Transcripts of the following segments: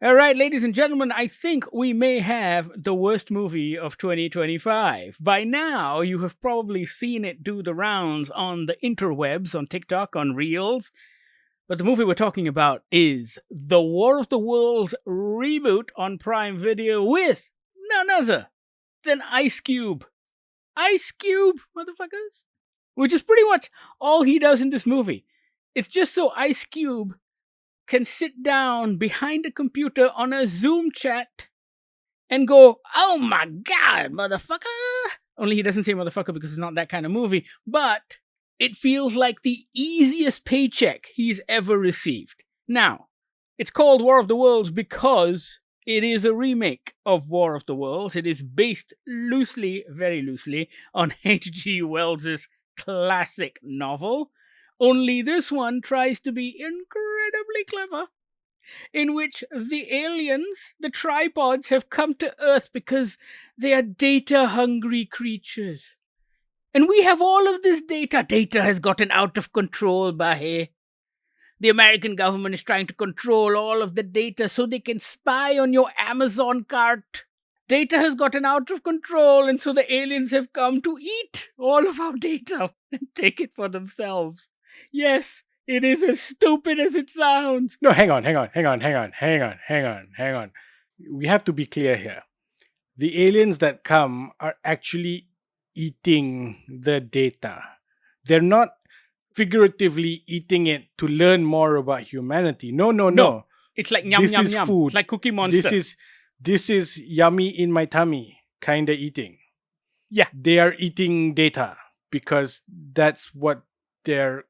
All right, ladies and gentlemen, I think we may have the worst movie of 2025. By now, you have probably seen it do the rounds on the interwebs, on TikTok, on Reels. But the movie we're talking about is The War of the Worlds reboot on Prime Video with none other than Ice Cube. Ice Cube, motherfuckers. Which is pretty much all he does in this movie. It's just so Ice Cube can sit down behind a computer on a Zoom chat and go, "Oh my god, motherfucker!" Only he doesn't say motherfucker because it's not that kind of movie, but it feels like the easiest paycheck he's ever received. Now, it's called War of the Worlds because it is a remake of War of the Worlds. It is based loosely, very loosely, on H.G. Wells's classic novel. Only this one tries to be incredibly clever, in which the aliens, the tripods, have come to Earth because they are data-hungry creatures. And we have all of this data. Data has gotten out of control, Bahir. The American government is trying to control all of the data so they can spy on your Amazon cart. Data has gotten out of control, and so the aliens have come to eat all of our data and take it for themselves. Yes, it is as stupid as it sounds. No, hang on. We have to be clear here. The aliens that come are actually eating the data. They're not figuratively eating it to learn more about humanity. No. It's like yum This yum is yum. food. It's like Cookie Monster. This is yummy in my tummy kind of eating. Yeah. They are eating data because that's what they're.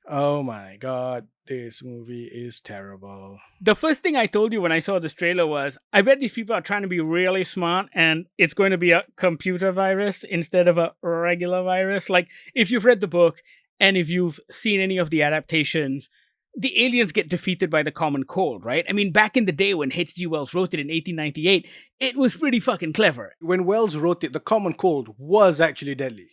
Oh my god, this movie is terrible. The first thing I told you when I saw this trailer was, I bet these people are trying to be really smart and it's going to be a computer virus instead of a regular virus. Like, if you've read the book and if you've seen any of the adaptations, the aliens get defeated by the common cold, right? I mean, back in the day when H.G. Wells wrote it in 1898, it was pretty fucking clever. When Wells wrote it, the common cold was actually deadly.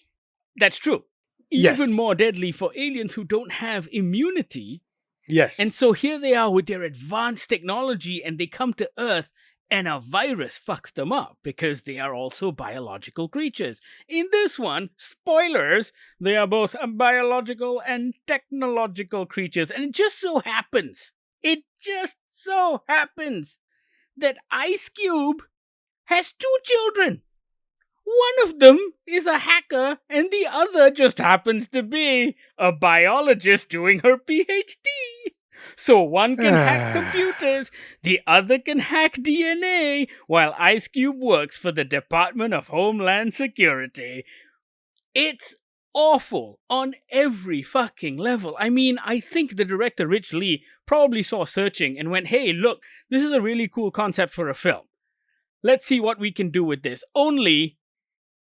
That's true. Yes. Even more deadly for aliens who don't have immunity. Yes. And so here they are with their advanced technology and they come to Earth and a virus fucks them up because they are also biological creatures. In this one, spoilers, they are both biological and technological creatures. And it just so happens that Ice Cube has two children. One of them is a hacker, and the other just happens to be a biologist doing her PhD. So one can hack computers, the other can hack DNA, while Ice Cube works for the Department of Homeland Security. It's awful on every fucking level. I mean, I think the director, Rich Lee, probably saw Searching and went, "Hey, look, this is a really cool concept for a film. Let's see what we can do with this." Only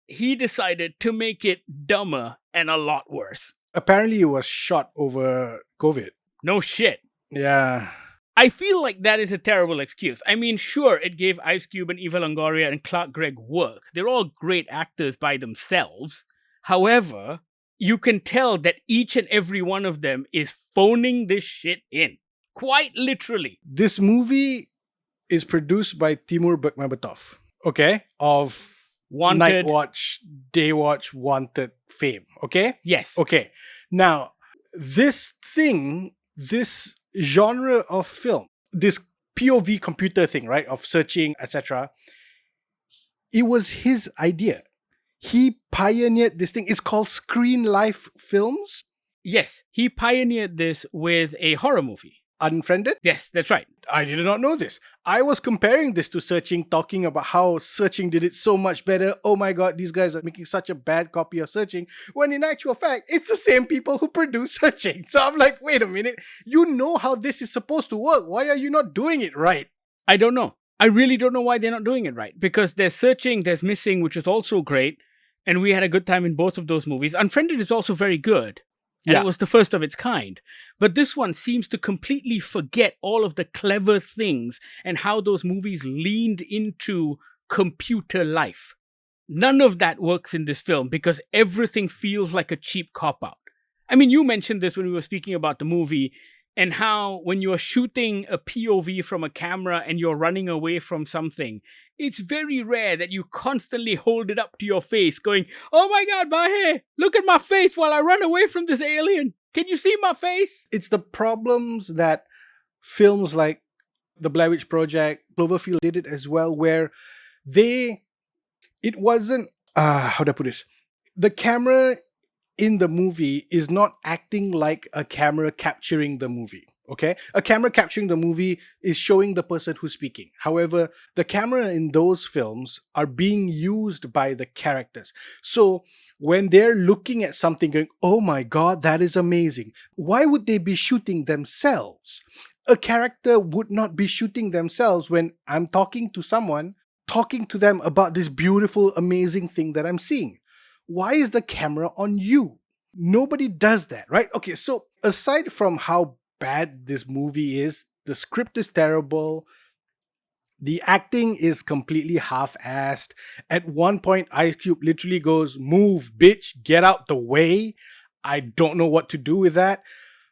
he decided to make it dumber and a lot worse. Apparently, it was shot over COVID. No shit. Yeah. I feel like that is a terrible excuse. I mean, sure, it gave Ice Cube and Eva Longoria and Clark Gregg work. They're all great actors by themselves. However, you can tell that each and every one of them is phoning this shit in. Quite literally. This movie is produced by Timur Bekmambetov, okay? Of Wanted. Night Watch, Day Watch, Wanted fame, okay? Yes. Okay. Now, this genre of film, this POV computer thing, right, of searching, etc., it was his idea. He pioneered this thing. It's called Screen Life Films. Yes, he pioneered this with a horror movie. Unfriended? Yes, that's right. I did not know this. I was comparing this to Searching, talking about how Searching did it so much better. Oh my god, these guys are making such a bad copy of Searching. When in actual fact, it's the same people who produce Searching. So I'm like, wait a minute. You know how this is supposed to work. Why are you not doing it right? I don't know. I really don't know why they're not doing it right. Because there's Searching, there's Missing, which is also great. And we had a good time in both of those movies. Unfriended is also very good. And it was the first of its kind. But this one seems to completely forget all of the clever things and how those movies leaned into computer life. None of that works in this film because everything feels like a cheap cop-out. I mean, you mentioned this when we were speaking about the movie, and how when you're shooting a POV from a camera and you're running away from something, it's very rare that you constantly hold it up to your face going, "Oh my God, Bahir, look at my face while I run away from this alien. Can you see my face?" It's the problems that films like The Blair Witch Project, Cloverfield did it as well, where it wasn't, how do I put this? The camera in the movie is not acting like a camera capturing the movie. Okay? A camera capturing the movie is showing the person who's speaking. However, the camera in those films are being used by the characters. So when they're looking at something going, "Oh my God, that is amazing," why would they be shooting themselves? A character would not be shooting themselves when I'm talking to someone, talking to them about this beautiful, amazing thing that I'm seeing. Why is the camera on you? Nobody does that, right? Okay, so aside from how bad this movie is, the script is terrible, the acting is completely half-assed. At one point, Ice Cube literally goes, "Move, bitch, get out the way." I don't know what to do with that.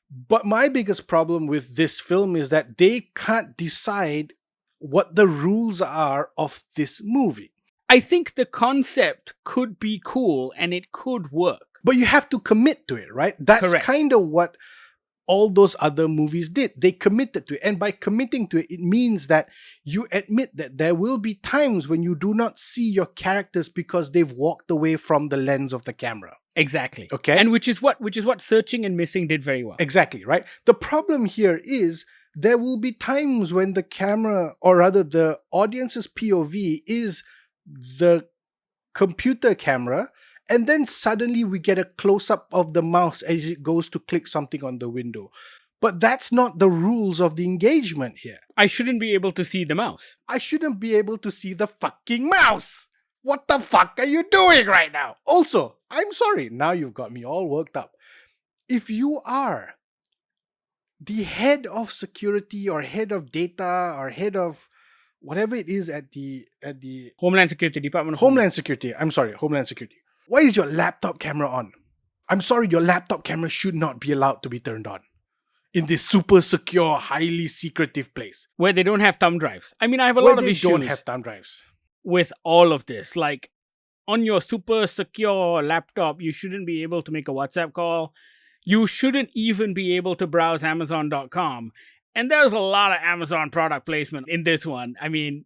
But my biggest problem with this film is that they can't decide what the rules are of this movie. I think the concept could be cool and it could work. But you have to commit to it, right? That's Correct. kind of what all those other movies did. They committed to it. And by committing to it, it means that you admit that there will be times when you do not see your characters because they've walked away from the lens of the camera. Exactly. Okay. And which is what Searching and Missing did very well. Exactly, right? The problem here is there will be times when the camera, or rather the audience's POV, is the computer camera, and then suddenly we get a close-up of the mouse as it goes to click something on the window. But that's not the rules of the engagement here. I shouldn't be able to see the mouse. I shouldn't be able to see the fucking mouse. What the fuck are you doing right now? Also, I'm sorry, now you've got me all worked up. If you are the head of security or head of data or head of whatever it is at the Homeland Security, Department of Homeland Security. I'm sorry, Homeland Security. Why is your laptop camera on? I'm sorry, your laptop camera should not be allowed to be turned on in this super secure, highly secretive place. Where they don't have thumb drives. I mean, I have a lot of issues They don't have thumb drives. with all of this. Like, on your super secure laptop, you shouldn't be able to make a WhatsApp call. You shouldn't even be able to browse Amazon.com. And there's a lot of Amazon product placement in this one. I mean,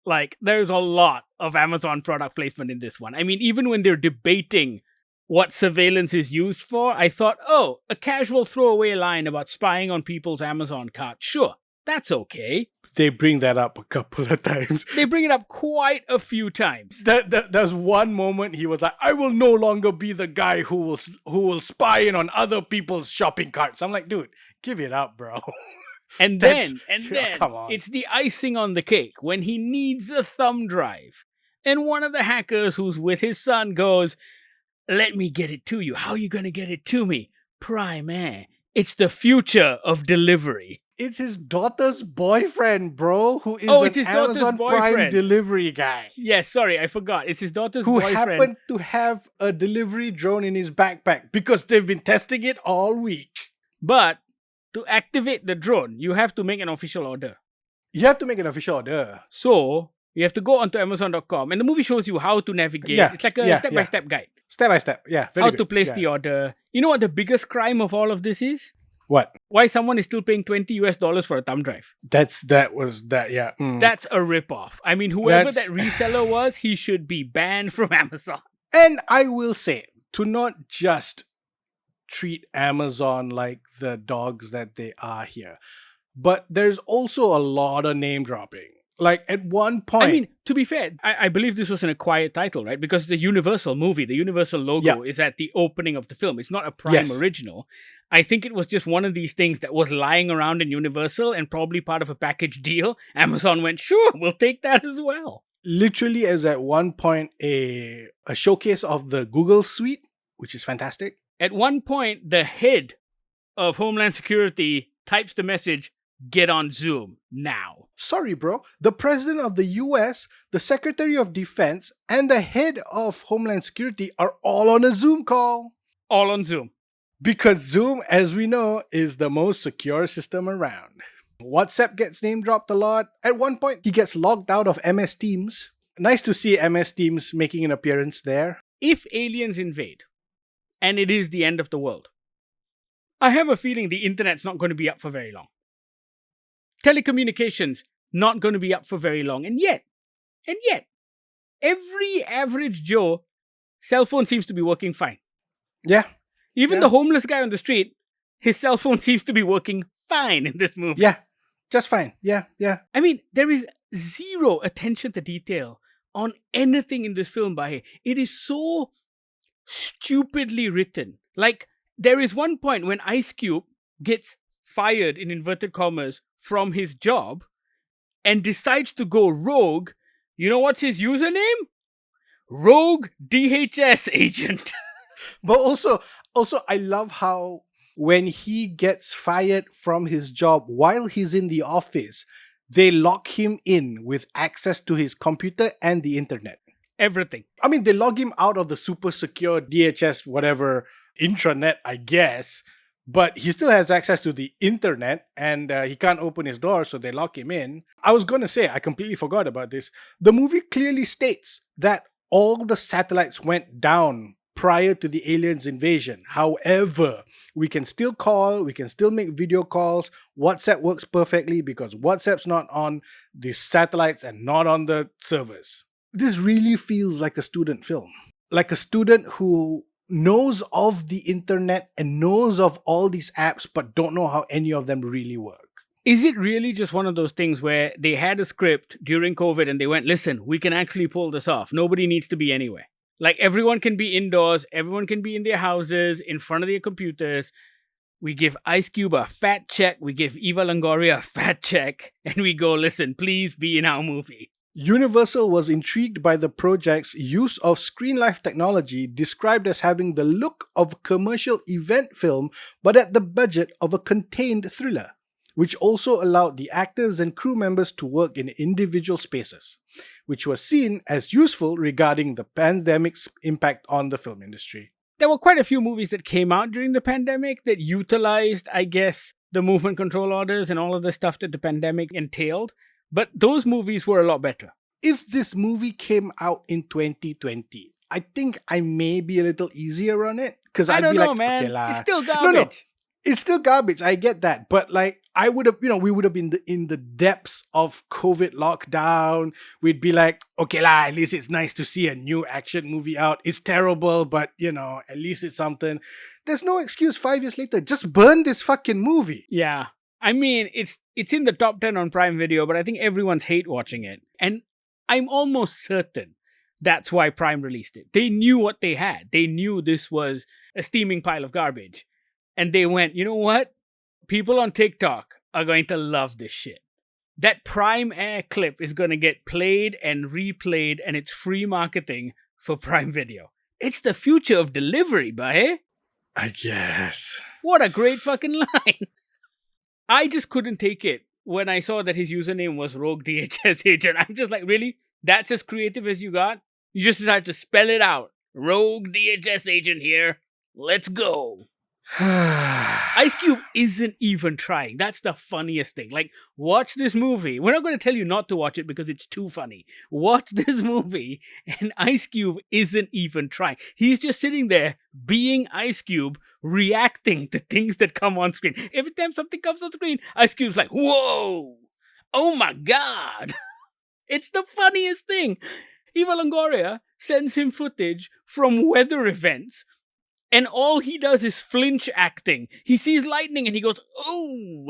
like, there's a lot of Amazon product placement in this one. I mean, even when they're debating what surveillance is used for, I thought, oh, a casual throwaway line about spying on people's Amazon cart. Sure, that's okay. They bring that up a couple of times. They bring it up quite a few times. There's one moment he was like, "I will no longer be the guy who will spy in on other people's shopping carts." I'm like, dude, give it up, bro. And then, come on. it's the icing on the cake when he needs a thumb drive. And one of the hackers who's with his son goes, "Let me get it to you. How are you going to get it to me? Prime Air. It's the future of delivery." It's his daughter's boyfriend, bro, who is It's an his daughter's Amazon Prime boyfriend. delivery guy. Yes, sorry, I forgot. It's his daughter's Who boyfriend. happened to have a delivery drone in his backpack because they've been testing it all week. But to activate the drone, you have to make an official order. You have to make an official order. So you have to go onto Amazon.com, and the movie shows you how to navigate. Yeah, It's like a step-by-step guide. Step by step. Yeah, very How good. to place Yeah. the order. You know what the biggest crime of all of this is? What? Why someone is still paying $20 for a thumb drive. Yeah. That's a ripoff. I mean, whoever That's- that reseller was, he should be banned from Amazon. And I will say, to not just treat Amazon like the dogs that they are here, but there's also a lot of name dropping. Like at one point, I mean, to be fair, I believe this was an acquired title, right? Because the Universal movie, the Universal logo is at the opening of the film. It's not a Prime original. I think it was just one of these things that was lying around in Universal and probably part of a package deal. Amazon went, sure, we'll take that as well. literally as at one point a showcase of the Google suite, which is fantastic. At one point, the head of Homeland Security types the message, "Get on Zoom now." Sorry, bro. The president of the US, the secretary of defense, and the head of Homeland Security are all on a Zoom call. All on Zoom. Because Zoom, as we know, is the most secure system around. WhatsApp gets name dropped a lot. At one point, he gets logged out of MS Teams. Nice to see MS Teams making an appearance there. If aliens invade, and it is the end of the world, I have a feeling the internet's not going to be up for very long. Telecommunications, not going to be up for very long. And yet, every average Joe cell phone seems to be working fine. Yeah. Even the homeless guy on the street, his cell phone seems to be working fine in this movie. Yeah. Just fine. Yeah. I mean, there is zero attention to detail on anything in this film, Bahir. It is so stupidly written. Like, there is one point when Ice Cube gets fired, in inverted commas, from his job and decides to go rogue. You know what's his username? Rogue DHS agent. But also, I love how when he gets fired from his job while he's in the office, they lock him in with access to his computer and the internet. Everything. I mean, they log him out of the super secure DHS, whatever, intranet, I guess. But he still has access to the internet and he can't open his door, so they lock him in. I was going to say, I completely forgot about this. The movie clearly states that all the satellites went down prior to the aliens' invasion. However, we can still call, we can still make video calls. WhatsApp works perfectly because WhatsApp's not on the satellites and not on the servers. This really feels like a student film. Like a student who knows of the internet and knows of all these apps but don't know how any of them really work. Is it really just one of those things where they had a script during COVID and they went, listen, we can actually pull this off. Nobody needs to be anywhere. Like, everyone can be indoors, everyone can be in their houses, in front of their computers. We give Ice Cube a fat check, we give Eva Longoria a fat check, and we go, listen, please be in our movie. Universal was intrigued by the project's use of screen life technology, described as having the look of a commercial event film but at the budget of a contained thriller, which also allowed the actors and crew members to work in individual spaces, which was seen as useful regarding the pandemic's impact on the film industry. There were quite a few movies that came out during the pandemic that utilized, I guess, the movement control orders and all of the stuff that the pandemic entailed. But those movies were a lot better. If this movie came out in 2020, I think I may be a little easier on it. Because I'd don't be know, like, man. okay, It's still garbage. No. It's still garbage. I get that. But like, I would have, we would have been in the depths of COVID lockdown. We'd be like, okay, at least it's nice to see a new action movie out. It's terrible, but at least it's something. There's no excuse 5 years later. Just burn this fucking movie. Yeah. I mean, it's in the top 10 on Prime Video, but I think everyone's hate watching it. And I'm almost certain that's why Prime released it. They knew what they had. They knew this was a steaming pile of garbage. And they went, you know what? People on TikTok are going to love this shit. That Prime Air clip is going to get played and replayed, and it's free marketing for Prime Video. It's the future of delivery, Bahir. I guess. What a great fucking line. I just couldn't take it when I saw that his username was Rogue DHS Agent. I'm just like, really? That's as creative as you got? You just decided to spell it out. Rogue DHS Agent here. Let's go. Ice Cube isn't even trying. That's the funniest thing. Like, watch this movie. We're not going to tell you not to watch it because it's too funny. Watch this movie and Ice Cube isn't even trying. He's just sitting there being Ice Cube, reacting to things that come on screen. Every time something comes on screen, Ice Cube's like, whoa, oh my God. It's the funniest thing. Eva Longoria sends him footage from weather events. And all he does is flinch acting. He sees lightning and he goes, oh,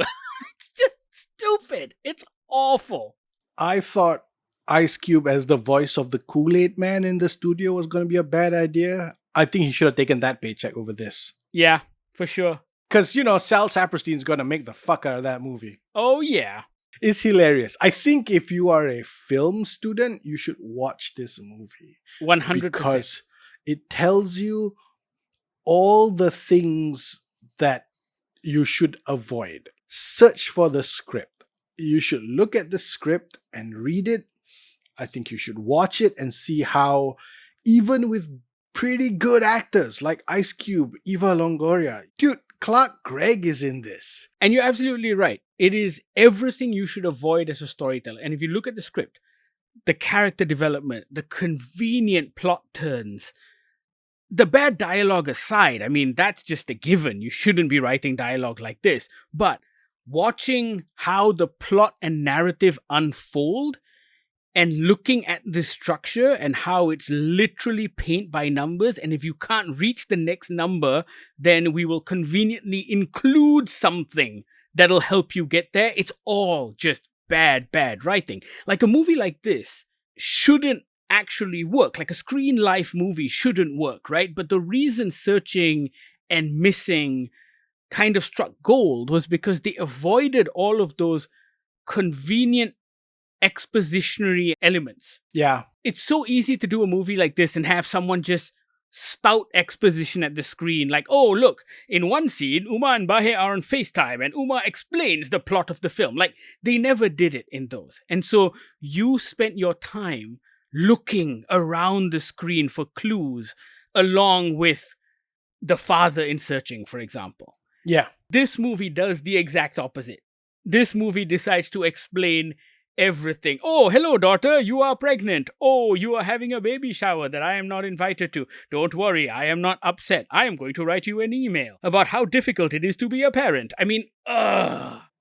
it's just stupid. It's awful. I thought Ice Cube as the voice of the Kool-Aid Man in the studio was going to be a bad idea. I think he should have taken that paycheck over this. Yeah, for sure. Because, Sal Saperstein's going to make the fuck out of that movie. Oh, yeah. It's hilarious. I think if you are a film student, you should watch this movie. 100%. Because it tells you all the things that you should avoid. Search for the script. You should look at the script and read it. I think you should watch it and see how, even with pretty good actors like Ice Cube, Eva Longoria. Dude, Clark Gregg is in this. And you're absolutely right. It is everything you should avoid as a storyteller. And if you look at the script, the character development, the convenient plot turns, the bad dialogue aside, I mean, that's just a given. You shouldn't be writing dialogue like this. But watching how the plot and narrative unfold and looking at the structure and how it's literally paint by numbers, and if you can't reach the next number, then we will conveniently include something that'll help you get there. It's all just bad writing. Like a movie like this shouldn't actually work. Like a screen life movie shouldn't work, right? But the reason Searching and Missing kind of struck gold was because they avoided all of those convenient expositionary elements. Yeah. It's so easy to do a movie like this and have someone just spout exposition at the screen, like, oh, look, in one scene, Uma and Bahir are on FaceTime, and Uma explains the plot of the film. Like, they never did it in those. And so you spent your time looking around the screen for clues, along with the father in Searching, for example. Yeah. This movie does the exact opposite. This movie decides to explain everything. Oh, hello, daughter. You are pregnant. Oh, you are having a baby shower that I am not invited to. Don't worry. I am not upset. I am going to write you an email about how difficult it is to be a parent. I mean,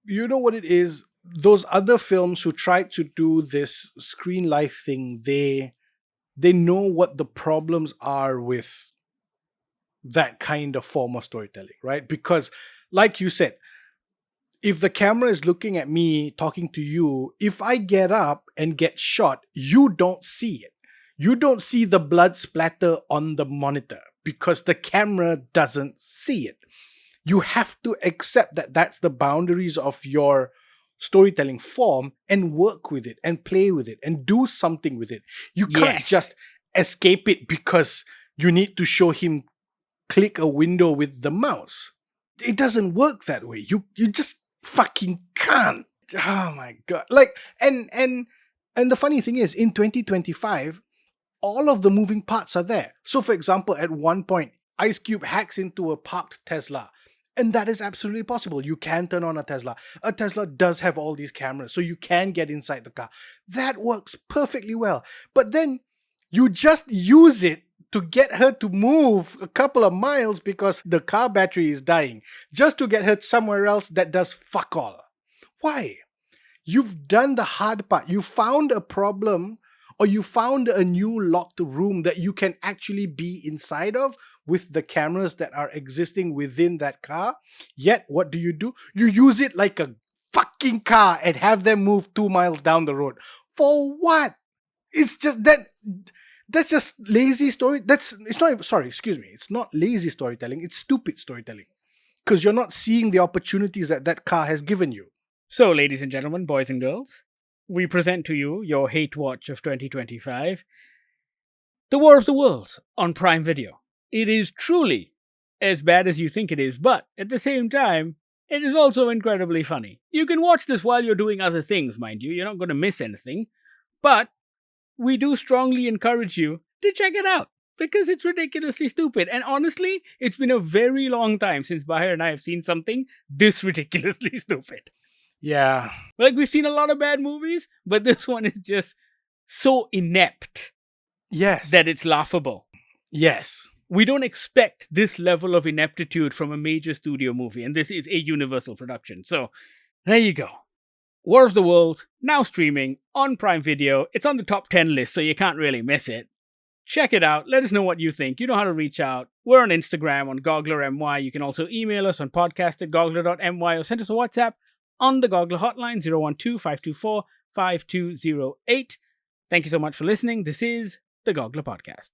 You know what it is? Those other films who tried to do this screen life thing, they know what the problems are with that kind of form of storytelling, right? Because, like you said, if the camera is looking at me talking to you, if I get up and get shot, you don't see it. You don't see the blood splatter on the monitor because the camera doesn't see it. You have to accept that that's the boundaries of your storytelling form and work with it and play with it and do something with it. You can't just escape it because you need to show him click a window with the mouse. It doesn't work that way. You just fucking can't. Oh my god. Like, and the funny thing is, in 2025, all of the moving parts are there. So for example, at one point, Ice Cube hacks into a parked Tesla. And that is absolutely possible. You can turn on a Tesla. A Tesla does have all these cameras, so you can get inside the car. That works perfectly well. But then you just use it to get her to move a couple of miles because the car battery is dying, just to get her somewhere else that does fuck all. Why? You've done the hard part. You found a problem, or you found a new locked room that you can actually be inside of with the cameras that are existing within that car. Yet, what do? You use it like a fucking car and have them move 2 miles down the road. For what? It's just that... That's just lazy story. It's not lazy storytelling. It's stupid storytelling. Because you're not seeing the opportunities that car has given you. So, ladies and gentlemen, boys and girls, we present to you your hate watch of 2025, The War of the Worlds on Prime Video. It is truly as bad as you think it is, but at the same time, it is also incredibly funny. You can watch this while you're doing other things, mind you. You're not going to miss anything. But we do strongly encourage you to check it out because it's ridiculously stupid. And honestly, it's been a very long time since Bahir and I have seen something this ridiculously stupid. Yeah. Like, we've seen a lot of bad movies, but this one is just so inept. Yes. That it's laughable. Yes. We don't expect this level of ineptitude from a major studio movie, and this is a Universal production. So, there you go. War of the Worlds, now streaming on Prime Video. It's on the top 10 list, so you can't really miss it. Check it out. Let us know what you think. You know how to reach out. We're on Instagram on GogglerMY. You can also email us on podcast@goggler.my or send us a WhatsApp on the Goggler hotline 012-524-5208. Thank you so much for listening. This is the Goggler Podcast.